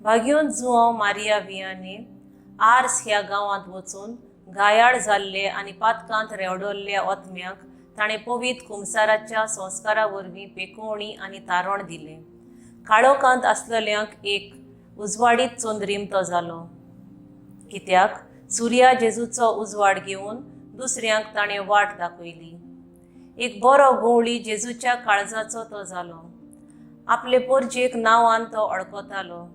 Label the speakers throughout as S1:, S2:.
S1: भाग्योन जुओ Maria वियाने hours ह्या गांवांत वचून घायाळ जाल्ले आनी पातकांत रेवडोल्ल्या ओतम्याक ताणें पवित्र कुमसाराच्या संस्कारा वरवीं पेकोवणी आनी तारण दिलें. काळोखांत आसलेल्यांक एक उजवाडीत चोंदरीमतो जालो, कित्याक सुर्या जेजूचो उजवाड घेवन दुसऱ्यांक ताणें वाट दाखयली. एक बरो गवळी जेजूच्या काळजाचो तो जालो. आपले पोरजेक नांवान तो अळकतालो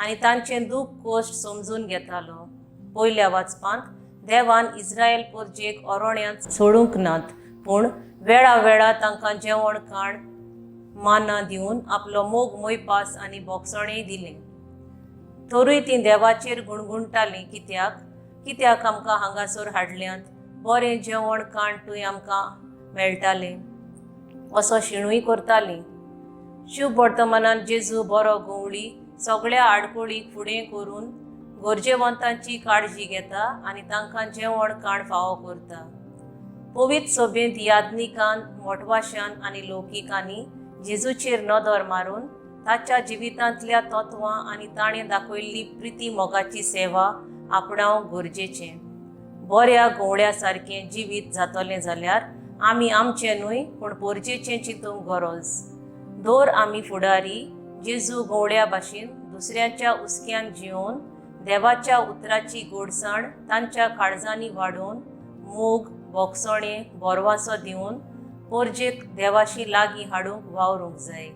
S1: आनी तांचें दूख कोश्ट समजून घेतालो. पयल्या वाचपांत देवान इस्रायल पोरजेक ओरोण्यांत सोडूंक नात, पूण वेळा वेळा तांकां जेवण खाण माना दिवन आपलो मोग मोयपास आनी भोगसणेय दिलें. तरूय तीं देवाचेर गुणगुणटालीं, कित्याक आमकां हांगासर हाडल्यांत, बरें जेवण खाण तुवें आमकां मेळटालें असो शिणूय करतालीं. शुभ वर्तमानांत जेजू बरो गवळी सगळ्या आडकोळीक फुडें करून गरजेवंतांची काळजी घेता आनी तांकां जेवण खाण फावो करता. पवित्र सभेंत यादनिकान, मोठवाशान आनी लौकिकांनी जेजूचेर नदर मारून ताच्या जिवितांतल्या तत्वां आनी ताणें दाखयल्ली प्रिती मोगाची सेवा आपणावंक गरजेचें. बऱ्या गवळ्या सारकें जिवीत जातलें जाल्यार आमी आमचें न्हय पूण पोरजेचें चिंतूंक गरज. दर आमी फुडारी जेजू गवळ्या भाशेन दुसऱ्यांच्या उस्क्यान जिवन देवाच्या उतराची गोडसाण तांच्या काळजांनी वाडोवन मोग, भोगसणें, बोरवासो दिवन पोरजेक देवाशी लागीं हाडूंक वावरूंक जाय.